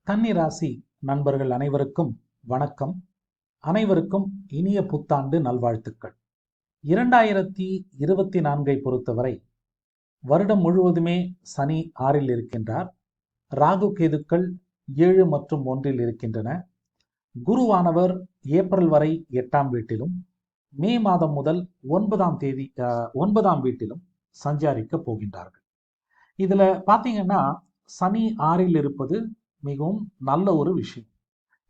கன்னி ராசி நண்பர்கள் அனைவருக்கும் வணக்கம். அனைவருக்கும் இனிய புத்தாண்டு நல்வாழ்த்துக்கள். 2024 பொறுத்தவரை வருடம் முழுவதுமே சனி 6 இருக்கின்றார். ராகு கேதுக்கள் 7 மற்றும் 1 இருக்கின்றன. குருவானவர் ஏப்ரல் வரை 8ஆம் வீட்டிலும் மே மாதம் முதல் 9ஆம் வீட்டிலும் சஞ்சாரிக்க போகின்றார்கள். இதுல பாத்தீங்கன்னா சனி 6 இருப்பது மிகவும் நல்ல ஒரு விஷயம்.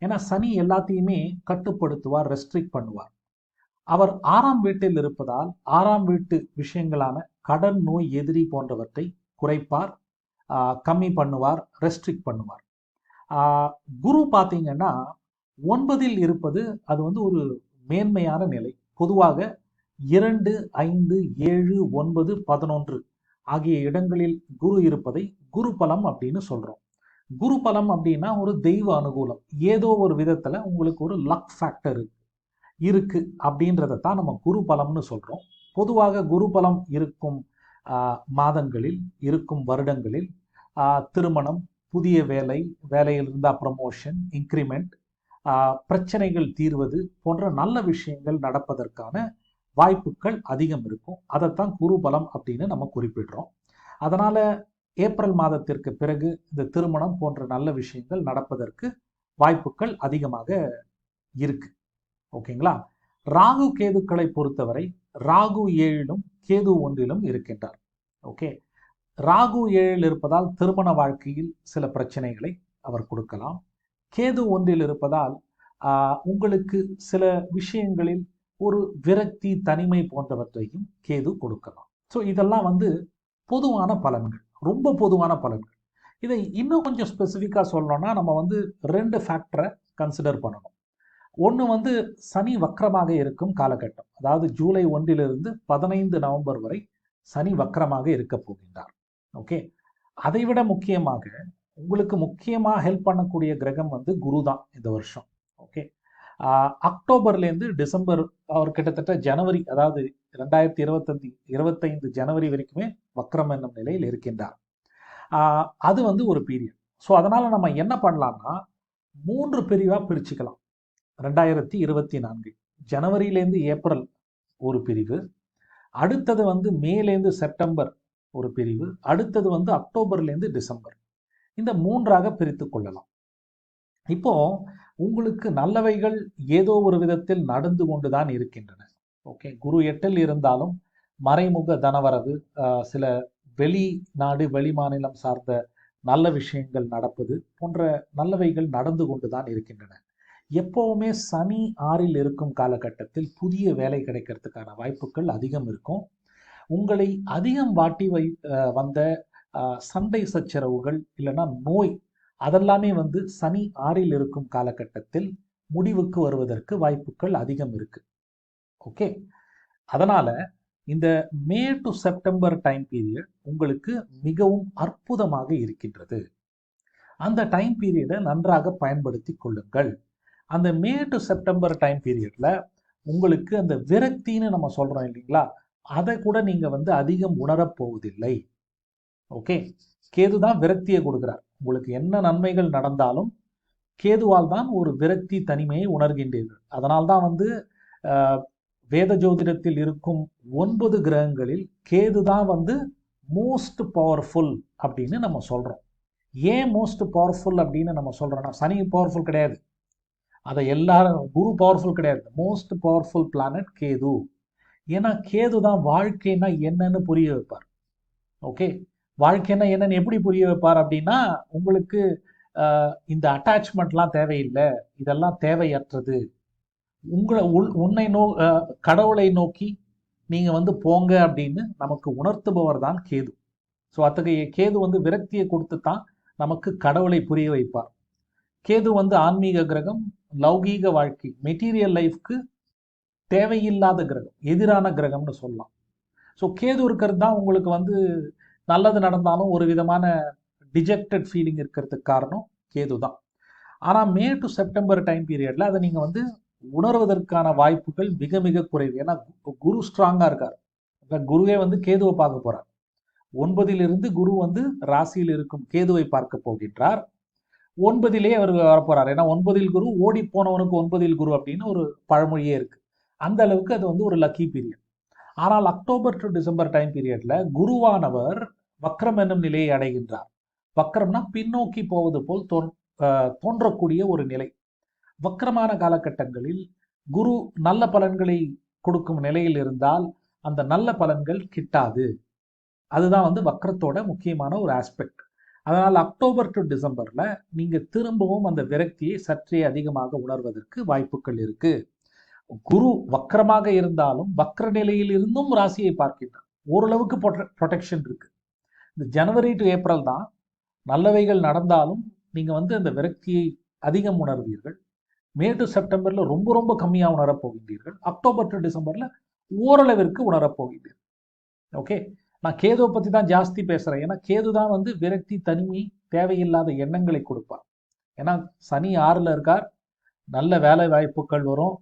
ஏன்னா சனி எல்லாத்தையுமே கட்டுப்படுத்துவார், ரெஸ்ட்ரிக்ட் பண்ணுவார். அவர் 6ஆம் வீட்டில் இருப்பதால் 6ஆம் வீட்டு விஷயங்களான கடன், நோய், எதிரி போன்றவற்றை குறைப்பார், கம்மி பண்ணுவார், ரெஸ்ட்ரிக்ட் பண்ணுவார். குரு பார்த்தீங்கன்னா 9 இருப்பது அது ஒரு மேன்மையான நிலை. பொதுவாக 2, 5, 7, 9, 11 ஆகிய இடங்களில் குரு இருப்பதை குரு பலம் அப்படின்னு சொல்றோம். குரு பலம் அப்படின்னா ஒரு தெய்வ அனுகூலம். ஏதோ ஒரு விதத்துல உங்களுக்கு ஒரு லக் ஃபேக்டர் இருக்கு அப்படின்றத தான் நம்ம குரு பலம்னு சொல்றோம். பொதுவாக குரு பலம் இருக்கும் மாதங்களில், இருக்கும் வருடங்களில் திருமணம், புதிய வேலை, வேலையில் இருந்தால் ப்ரமோஷன், இன்க்ரிமெண்ட், பிரச்சனைகள் தீர்வது போன்ற நல்ல விஷயங்கள் நடப்பதற்கான வாய்ப்புகள் அதிகம் இருக்கும். அதைத்தான் குரு பலம் அப்படின்னு நம்ம குறிப்பிடுறோம். அதனால ஏப்ரல் மாதத்திற்கு பிறகு இந்த திருமணம் போன்ற நல்ல விஷயங்கள் நடப்பதற்கு வாய்ப்புகள் அதிகமாக இருக்கு. ஓகேங்களா? ராகு கேதுக்களை பொறுத்தவரை ராகு 7லும் கேது 1லும் இருக்கின்றார். ஓகே, ராகு 7 இருப்பதால் திருமண வாழ்க்கையில் சில பிரச்சனைகளை அவர் கொடுக்கலாம். கேது 1 இருப்பதால் உங்களுக்கு சில விஷயங்களில் ஒரு விரக்தி, தனிமை போன்றவற்றையும் கேது கொடுக்கலாம். ஸோ இதெல்லாம் பொதுவான பலன்கள், ரொம்ப பொதுவான பலன்கள். இதை இன்னும் கொஞ்சம் ஸ்பெசிஃபிக்காக சொல்லணும்னா நம்ம 2 ஃபேக்டரை கன்சிடர் பண்ணணும். ஒன்று சனி வக்ரமாக இருக்கும் காலகட்டம், அதாவது ஜூலை 1 15 நவம்பர் வரை சனி வக்ரமாக இருக்க போகின்றார். ஓகே, அதை விட முக்கியமாக உங்களுக்கு முக்கியமாக ஹெல்ப் பண்ணக்கூடிய கிரகம் குரு தான் இந்த வருஷம். ஓகே, அக்டோபர்லேருந்து டிசம்பர், அவர் கிட்டத்தட்ட ஜனவரி, அதாவது 2025 ஜனவரி வரைக்குமே வக்ரம் என்னும் நிலையில் இருக்கின்றார். அது ஒரு பீரியட். ஸோ அதனால நம்ம என்ன பண்ணலாம்னா 3 பிரிவாக பிரிச்சுக்கலாம். 2024 ஜனவரியிலேருந்து ஏப்ரல் ஒரு பிரிவு, அடுத்தது மேலேருந்து செப்டம்பர் ஒரு பிரிவு, அடுத்தது அக்டோபர்லேருந்து டிசம்பர். இந்த 3ஆக பிரித்து கொள்ளலாம். இப்போ உங்களுக்கு நல்லவைகள் ஏதோ ஒரு விதத்தில் நடந்து கொண்டுதான் இருக்கின்றன. ஓகே, குரு 8 இருந்தாலும் மறைமுக தனவரவு, சில வெளிநாடு, வெளிமாநிலம் சார்ந்த நல்ல விஷயங்கள் நடப்பது போன்ற நல்லவைகள் நடந்து கொண்டுதான் இருக்கின்றன. எப்பவுமே சனி 6 இருக்கும் காலகட்டத்தில் புதிய வேலை கிடைக்கிறதுக்கான வாய்ப்புகள் அதிகம் இருக்கும். உங்களை அதிகம் வாட்டி வந்த சண்டை சச்சரவுகள் இல்லைன்னா நோய், அதெல்லாமே சனி 6 இருக்கும் காலகட்டத்தில் முடிவுக்கு வருவதற்கு வாய்ப்புகள் அதிகம் இருக்கு. ஓகே, அதனால இந்த மே டு செப்டம்பர் டைம் பீரியட் உங்களுக்கு மிகவும் அற்புதமாக இருக்கின்றது. அந்த டைம் பீரியடை நன்றாக பயன்படுத்தி கொள்ளுங்கள். அந்த மே டு செப்டம்பர் டைம் பீரியட்ல உங்களுக்கு அந்த விரக்தின்னு நம்ம சொல்றோம் இல்லைங்களா, அதை கூட நீங்க அதிகம் உணரப்போவதில்லை. ஓகே, கேது தான் விரக்தியை கொடுக்கிறார். உங்களுக்கு என்ன நன்மைகள் நடந்தாலும் கேதுவால் தான் ஒரு விரக்தி, தனிமையை உணர்கின்றீர்கள். அதனால்தான் வேத ஜோதிடத்தில் இருக்கும் 9 கிரகங்களில் கேது தான் மோஸ்ட் பவர்ஃபுல் அப்படின்னு நம்ம சொல்றோம். ஏன் மோஸ்ட் பவர்ஃபுல் அப்படின்னு நம்ம சொல்றோம்னா, சனி பவர்ஃபுல் கிடையாது, அதை எல்லாரும், குரு பவர்ஃபுல் கிடையாது, மோஸ்ட் பவர்ஃபுல் பிளானட் கேது. ஏன்னா கேது தான் வாழ்க்கைன்னா என்னன்னு புரிய வைப்பார். ஓகே, வாழ்க்கைன்னா என்னன்னு எப்படி புரிய வைப்பார் அப்படின்னா, உங்களுக்கு இந்த அட்டாச்மெண்ட்லாம் தேவையில்லை, இதெல்லாம் தேவையற்றது, உன்னை கடவுளை நோக்கி நீங்க போங்க அப்படின்னு நமக்கு உணர்த்துபவர் தான் கேது. ஸோ அத்தகைய கேது விரக்தியை கொடுத்து தான் நமக்கு கடவுளை புரிய வைப்பார். கேது ஆன்மீக கிரகம், லௌகீக வாழ்க்கை, மெட்டீரியல் லைஃப்க்கு தேவையில்லாத கிரகம், எதிரான கிரகம்னு சொல்லலாம். ஸோ கேது இருக்கிறது தான் உங்களுக்கு நல்லது நடந்தாலும் ஒரு விதமான டிஜெக்டட் ஃபீலிங் இருக்கிறதுக்கு காரணம் கேது தான். ஆனால் மே டு செப்டம்பர் டைம் பீரியட்ல அதை நீங்க உணர்வதற்கான வாய்ப்புகள் மிக மிக குறைவு. ஏன்னா குரு ஸ்ட்ராங்கா இருக்கார். குருவே கேதுவை பார்க்க போறார். 9 குரு ராசியில் இருக்கும் கேதுவை பார்க்க போகின்றார். 9 அவர் வரப்போறாரு. ஏன்னா 9 குரு ஓடி போனவனுக்கு 9 குரு அப்படின்னு ஒரு பழமொழியே இருக்கு. அந்த அளவுக்கு அது வந்து ஒரு லக்கி பீரியட். ஆனால் அக்டோபர் டு டிசம்பர் டைம் பீரியட்ல குருவானவர் வக்ரம் என்னும் நிலையை அடைகின்றார். வக்ரம்னா பின்னோக்கி போவது போல் தோன்றக்கூடிய ஒரு நிலை. வக்ரமான காலகட்டங்களில் குரு நல்ல பலன்களை கொடுக்கும் நிலையில் இருந்தால் அந்த நல்ல பலன்கள் கிட்டாது. அதுதான் வந்து வக்ரத்தோட முக்கியமான ஒரு ஆஸ்பெக்ட். அதனால் அக்டோபர் டு டிசம்பர்ல நீங்க திரும்பவும் அந்த விரக்தியை சற்றே அதிகமாக உணர்வதற்கு வாய்ப்புகள் இருக்கு. குரு வக்ரமாக இருந்தாலும் வக்ர நிலையில் இருந்தும் ராசியை பார்க்கின்றார். ஓரளவுக்கு ப்ரொடெக்ஷன் இருக்கு. இந்த ஜனவரி டு ஏப்ரல் தான் நல்லவைகள் நடந்தாலும் நீங்க வந்து அந்த விரக்தியை அதிகம் உணர்வீர்கள். மே டு செப்டம்பர்ல ரொம்ப ரொம்ப கம்மியாக உணரப் போகின்றீர்கள். அக்டோபர் டு டிசம்பர்ல ஓரளவிற்கு உணரப் போகின்றீர்கள். ஓகே, நான் கேதுவை பத்தி தான் ஜாஸ்தி பேசுறேன். ஏன்னா கேது தான் வந்து விரக்தி, தனிமை, தேவையில்லாத எண்ணங்களை கொடுப்பார். ஏன்னா சனி 6ல் இருக்கார். நல்ல வேலை வாய்ப்புகள் வரும்.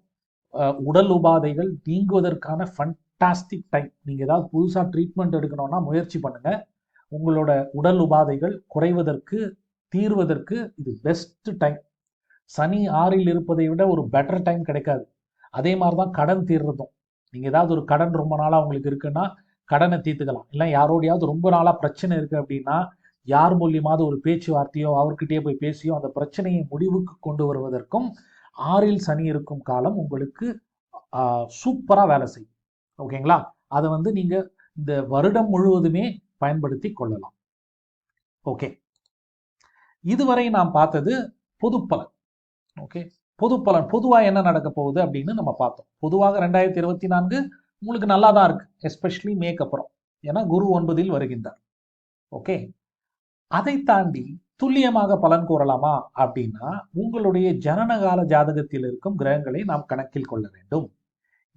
உடல் உபாதைகள் நீங்குவதற்கான ஃபண்டாஸ்டிக் டைம். நீங்க ஏதாவது புதுசா ட்ரீட்மெண்ட் எடுக்கணும்னா முயற்சி பண்ணுங்க. உங்களோட உடல் உபாதைகள் குறைவதற்கு, தீர்வதற்கு இது பெஸ்ட் டைம். சனி 6ல் இருப்பதை விட ஒரு பெட்டர் டைம் கிடைக்காது. அதே மாதிரி தான் கடன் தீர்றதும். நீங்கள் ஏதாவது ஒரு கடன் ரொம்ப நாளாக உங்களுக்கு இருக்குன்னா கடனை தீர்த்துக்கலாம். இல்லை யாரோடையாவது ரொம்ப நாளாக பிரச்சனை இருக்குது அப்படின்னா யார் மூலியமாவது ஒரு பேச்சுவார்த்தையோ அவர்கிட்டயே போய் பேசியோ அந்த பிரச்சனையை முடிவுக்கு கொண்டு வருவதற்கும் 6ல் சனி இருக்கும் காலம் உங்களுக்கு சூப்பராக வேலை செய்யும். ஓகேங்களா? அதை வந்து நீங்கள் இந்த வருடம் முழுவதுமே பயன்படுத்தி கொள்ளலாம். ஓகே, இதுவரை நாம் பார்த்தது பொது பலன். ஓகே, பொது பலன் பொதுவாக என்ன நடக்க போகுது அப்படின்னு நம்ம பார்த்தோம். பொதுவாக 2024 உங்களுக்கு நல்லா தான் இருக்கு, எஸ்பெஷலி மேக்கு அப்புறம். ஏன்னா குரு 9ல் வருகின்றார். ஓகே, அதை தாண்டி துல்லியமாக பலன் கூறலாமா அப்படின்னா உங்களுடைய ஜனனகால ஜாதகத்தில் இருக்கும் கிரகங்களை நாம் கணக்கில் கொள்ள வேண்டும்.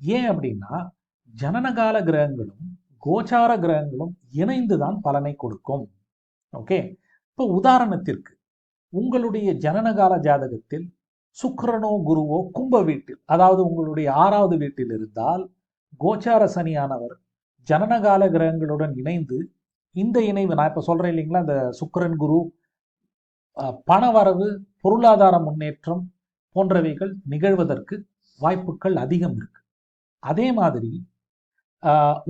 ஏன் அப்படின்னா ஜனனகால கிரகங்களும் கோச்சார கிரகங்களும் இணைந்துதான் பலனை கொடுக்கும். ஓகே, இப்போ உதாரணத்திற்கு உங்களுடைய ஜனனகால ஜாதகத்தில் சுக்கிரனோ குருவோ கும்ப வீட்டில், அதாவது உங்களுடைய 6வது வீட்டில் இருந்தால் கோச்சார சனியானவர் ஜனனகால கிரகங்களுடன் இணைந்து இந்த இணைவு நான் இப்ப சொல்றேன் இல்லைங்களா, இந்த சுக்கிரன் குரு பணவரவு, பொருளாதார முன்னேற்றம் போன்றவைகள் நிகழ்வதற்கு வாய்ப்புகள் அதிகம் இருக்கு. அதே மாதிரி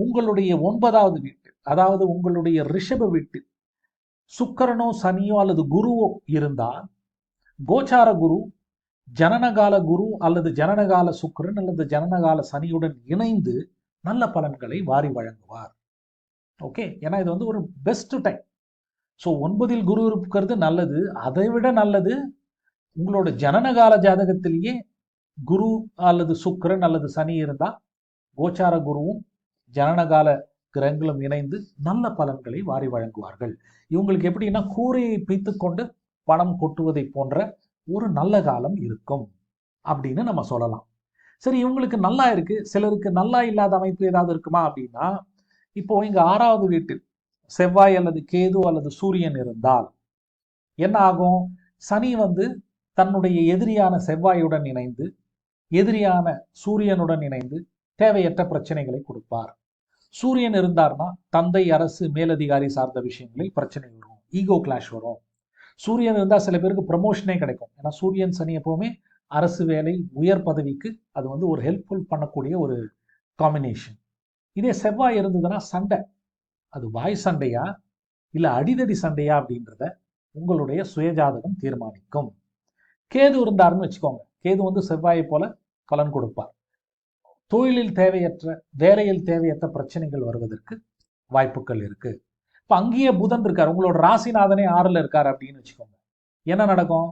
உங்களுடைய 9வது வீட்டில், அதாவது உங்களுடைய ரிஷப வீட்டில் சுக்கிரனோ சனியோ அல்லது குருவோ இருந்தால் கோச்சார குரு ஜனனகால குரு அல்லது ஜனனகால சுக்கிரன் அல்லது ஜனனகால சனியுடன் இணைந்து நல்ல பலன்களை வாரி வழங்குவார். ஓகே, ஏன்னா இது வந்து ஒரு பெஸ்ட் டைம். ஸோ 9ல் குரு இருக்கிறது நல்லது. அதை விட நல்லது உங்களோட ஜனனகால ஜாதகத்திலேயே குரு அல்லது சுக்கிரன் அல்லது சனி இருந்தால் கோச்சார குருவும் ஜனனகால கிரகங்களும் இணைந்து நல்ல பலன்களை வாரி வழங்குவார்கள். இவங்களுக்கு எப்படின்னா கூரையை பிய்த்து கொண்டு பணம் கொட்டுவதை போன்ற ஒரு நல்ல காலம் இருக்கும் அப்படின்னு நம்ம சொல்லலாம். சரி, இவங்களுக்கு நல்லா இருக்கு, சிலருக்கு நல்லா இல்லாத அமைப்பு ஏதாவது இருக்குமா அப்படின்னா, இப்போ இங்க 6வது வீட்டில் செவ்வாய் அல்லது கேது அல்லது சூரியன் இருந்தால் என்ன ஆகும்? சனி வந்து தன்னுடைய எதிரியான செவ்வாயுடன் இணைந்து எதிரியான சூரியனுடன் இணைந்து தேவையற்ற பிரச்சனைகளை கொடுப்பார். சூரியன் இருந்தார்னா தந்தை, அரசு, மேலதிகாரி சார்ந்த விஷயங்களில் பிரச்சனை வரும், ஈகோ கிளாஷ் வரும். சூரியன் இருந்தால் சில பேருக்கு ப்ரமோஷனே கிடைக்கும். ஏன்னா சூரியன் சனி எப்பவுமே அரசு வேலை, உயர் பதவிக்கு அது வந்து ஒரு ஹெல்ப்ஃபுல் பண்ணக்கூடிய ஒரு காம்பினேஷன். இதே செவ்வாய் இருந்ததுன்னா சண்டை, அது வாய் சண்டையா இல்ல அடிதடி சண்டையா அப்படின்றத உங்களுடைய சுயஜாதகம் தீர்மானிக்கும். கேது இருந்தாருன்னு வச்சுக்கோங்க, கேது வந்து செவ்வாயை போல பலன் கொடுப்பார். தொழிலில் தேவையற்ற, வேலையில் தேவையற்ற பிரச்சனைகள் வருவதற்கு வாய்ப்புகள் இருக்கு. இப்போ அங்கேயே புதன் இருக்கார், உங்களோட ராசிநாதனே 6ல் இருக்கார் அப்படின்னு வச்சுக்கோங்க. என்ன நடக்கும்?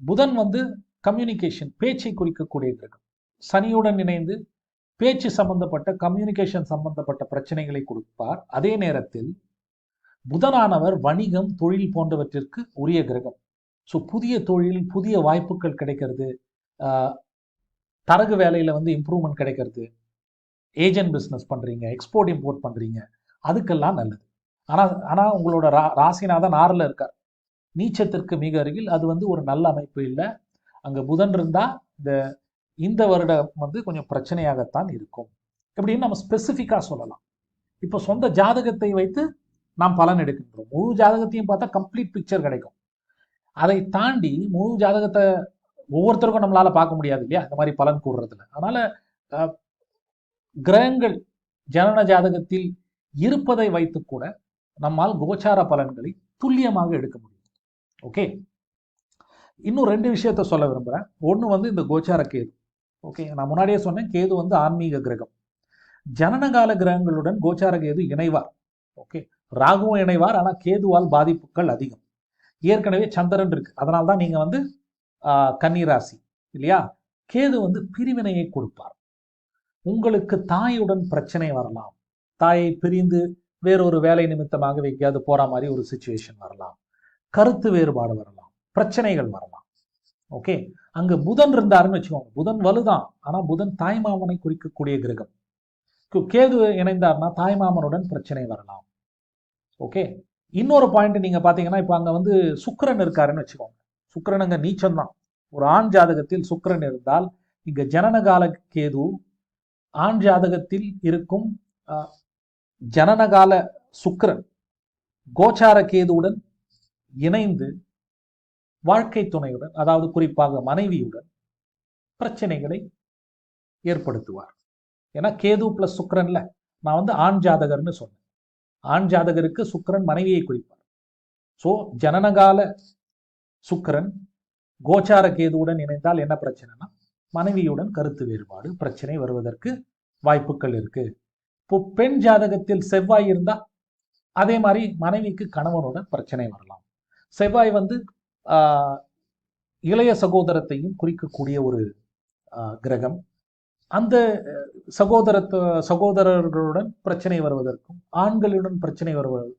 புதன் வந்து கம்யூனிகேஷன், பேச்சை குறிக்கக்கூடிய கிரகம். சனியுடன் இணைந்து பேச்சு சம்பந்தப்பட்ட, கம்யூனிகேஷன் சம்பந்தப்பட்ட பிரச்சனைகளை கொடுப்பார். அதே நேரத்தில் புதனானவர் வணிகம், தொழில் போன்றவற்றிற்கு உரிய கிரகம். ஸோ புதிய தொழில், புதிய வாய்ப்புகள் கிடைக்கிறது, தரகு வேலையில வந்து இம்ப்ரூவ்மெண்ட் கிடைக்கிறது, ஏஜென்ட் பிஸ்னஸ் பண்றீங்க, எக்ஸ்போர்ட் இம்போர்ட் பண்றீங்க, அதுக்கெல்லாம் நல்லது. ஆனா உங்களோட ராசிநாதன் 6ல் இருக்கார், நீச்சத்திற்கு மிக அருகில். அது வந்து ஒரு நல்ல அமைப்பு இல்லை. அங்க புதன் இருந்தா இந்த வருடம் வந்து கொஞ்சம் பிரச்சனையாகத்தான் இருக்கும். எப்படின்னு நம்ம ஸ்பெசிஃபிக்கா சொல்லலாம். இப்போ சொந்த ஜாதகத்தை வைத்து நாம் பலன் எடுக்கின்றோம். முழு ஜாதகத்தையும் பார்த்தா கம்ப்ளீட் பிக்சர் கிடைக்கும். அதை தாண்டி முழு ஜாதகத்தை ஒவ்வொருத்தருக்கும் நம்மளால பார்க்க முடியாது இல்லையா, இந்த மாதிரி பலன் கூறுறதுல. அதனால கிரகங்கள் ஜனன ஜாதகத்தில் இருப்பதை வைத்து கூட நம்மால் கோச்சார பலன்களை துல்லியமாக எடுக்க முடியும். ஓகே, இன்னும் 2 விஷயத்த சொல்ல விரும்புகிறேன். ஒன்று வந்து இந்த கோச்சார கேது. ஓகே, நான் முன்னாடியே சொன்னேன், கேது வந்து ஆன்மீக கிரகம். ஜனனகால கிரகங்களுடன் கோச்சார கேது இணைவார். ஓகே, ராகுவும் இணைவார், ஆனால் கேதுவால் பாதிப்புகள் அதிகம். ஏற்கனவே சந்திரன் இருக்கு, அதனால தான் நீங்கள் வந்து கன்னிராசி இல்லையா. கேது வந்து பிரிவினையை கொடுப்பார். உங்களுக்கு தாயுடன் பிரச்சனை வரலாம், தாயை பிரிந்து வேறொரு வேலை நிமித்தமாக வைக்காது போற மாதிரி ஒரு சிச்சுவேஷன் வரலாம், கருத்து வேறுபாடு வரலாம், பிரச்சனைகள் வரலாம். ஓகே, அங்க புதன் இருந்தாருன்னு வச்சுக்கோங்க, புதன் வலுதான், ஆனா புதன் தாய்மாமனை குறிக்கக்கூடிய கிரகம். கேது இணைந்தார்னா தாய்மாமனுடன் பிரச்சனை வரலாம். ஓகே, இன்னொரு பாயிண்ட் நீங்க பாத்தீங்கன்னா, இப்ப அங்க வந்து சுக்கிரன் இருக்காருன்னு வச்சுக்கோங்க, சுக்கிரன் அங்க நீச்சம் தான். ஒரு ஆண் ஜாதகத்தில் சுக்கிரன் இருந்தால், இங்க ஜனனகால கேது ஆண் ஜாதகத்தில் இருக்கும் ஜனனகால சுக்கிரன் கோச்சார கேதுவுடன் இணைந்து வாழ்க்கை துணையுடன், அதாவது குறிப்பாக மனைவியுடன் பிரச்சனைகளை ஏற்படுத்துவார். ஏன்னா கேது பிளஸ் சுக்கிரன்ல, நான் வந்து ஆண் ஜாதகர்னு சொன்னேன். ஆண் ஜாதகருக்கு சுக்கிரன் மனைவியை குறிப்பார். ஸோ ஜனனகால சுக்கிரன் கோச்சார கேதுவுடன் இணைந்தால் என்ன பிரச்சனைனா, மனைவியுடன் கருத்து வேறுபாடு பிரச்சனை வருவதற்கு வாய்ப்புகள் இருக்கு. இப்போ பெண் ஜாதகத்தில் செவ்வாய் இருந்தா அதே மாதிரி மனைவிக்கு கணவனுடன் பிரச்சனை வரலாம். செவ்வாய் வந்து இளைய சகோதரத்தையும் குறிக்கக்கூடிய ஒரு கிரகம். அந்த சகோதரர்களுடன் பிரச்சனை வருவதற்கும் ஆண்களுடன் பிரச்சனை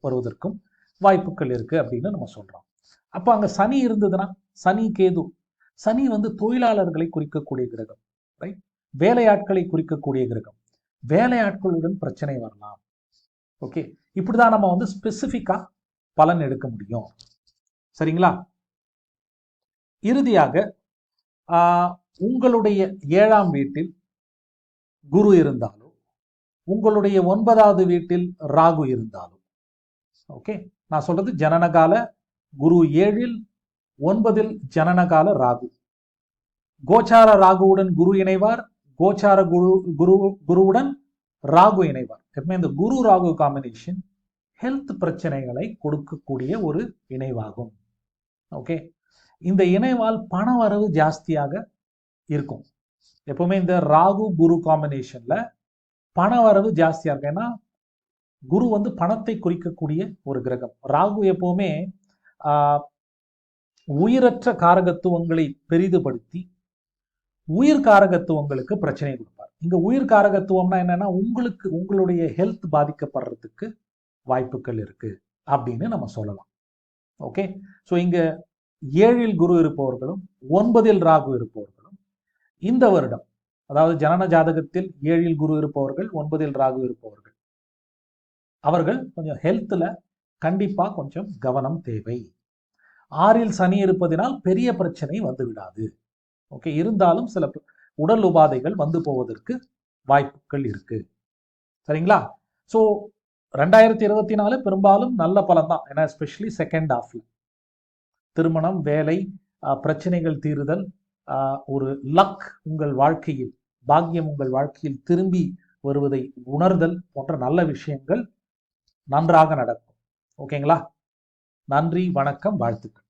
வருவதற்கும் வாய்ப்புகள் இருக்கு அப்படின்னு நம்ம சொல்றோம். அப்போ அங்க சனி இருந்ததுன்னா, சனி கேது, சனி வந்து தொழிலாளர்களை குறிக்கக்கூடிய கிரகம், ரைட், வேலையாட்களை குறிக்கக்கூடிய கிரகம். வேலையாட்களுடன் பிரச்சனை வரலாம். ஓகே, இப்படிதான் நம்ம வந்து ஸ்பெசிஃபிக்கா பலன் எடுக்க முடியும். சரிங்களா? இறுதியாக உங்களுடைய 7ஆம் வீட்டில் குரு இருந்தாலும், உங்களுடைய 9வது வீட்டில் ராகு இருந்தாலும், ஓகே, நான் சொல்றது ஜனனகால குரு 7ல் 9ல் ஜனனகால ராகு. கோச்சார ராகுவுடன் குரு இணைவார், கோச்சார குருவுடன் ராகு இணைவார். எப்பவுமே இந்த குரு ராகு காம்பினேஷன் ஹெல்த் பிரச்சனைகளை கொடுக்கக்கூடிய ஒரு இணைவாகும். ஓகே, இந்த இணைவால் பண வரவு ஜாஸ்தியாக இருக்கும். எப்பவுமே இந்த ராகு குரு காம்பினேஷன்ல பண வரவு ஜாஸ்தியா இருக்கும். ஏன்னா குரு வந்து பணத்தை குறிக்கக்கூடிய ஒரு கிரகம். ராகு எப்பவுமே உயிரற்ற காரகத்துவங்களை பெரிதுபடுத்தி உயிர் காரகத்துவங்களுக்கு பிரச்சனை கொடுப்பார். இங்க உயிர் காரகத்துவம்னா என்னன்னா, உங்களுடைய ஹெல்த் பாதிக்கப்படுறதுக்கு வாய்ப்புகள் இருக்கு அப்படின்னு நம்ம சொல்லலாம். ஓகே, ஸோ இங்க 7ல் குரு இருப்பவர்களும் 9ல் ராகு இருப்பவர்களும் இந்த வருடம், அதாவது ஜனன ஜாதகத்தில் 7ல் குரு இருப்பவர்கள் 9ல் ராகு இருப்பவர்கள், அவர்கள் கொஞ்சம் ஹெல்த்ல கண்டிப்பா கொஞ்சம் கவனம் தேவை. 6ல் சனி இருப்பதினால் பெரிய பிரச்சனை வந்து விடாது. ஓகே, இருந்தாலும் சில உடல் உபாதைகள் வந்து போவதற்கு வாய்ப்புகள் இருக்கு. சரிங்களா? ஸோ 2024 பெரும்பாலும் நல்ல பலன் தான். ஏன்னா எஸ்பெஷலி செகண்ட் ஹாஃப்ல திருமணம், வேலை, பிரச்சனைகள் தீருதல், ஒரு லக் உங்கள் வாழ்க்கையில், பாக்கியம் உங்கள் வாழ்க்கையில் திரும்பி வருவதை உணர்தல் போன்ற நல்ல விஷயங்கள் நன்றாக நடக்கும். ஓகேங்களா? நன்றி, வணக்கம், வாழ்த்துக்கள்.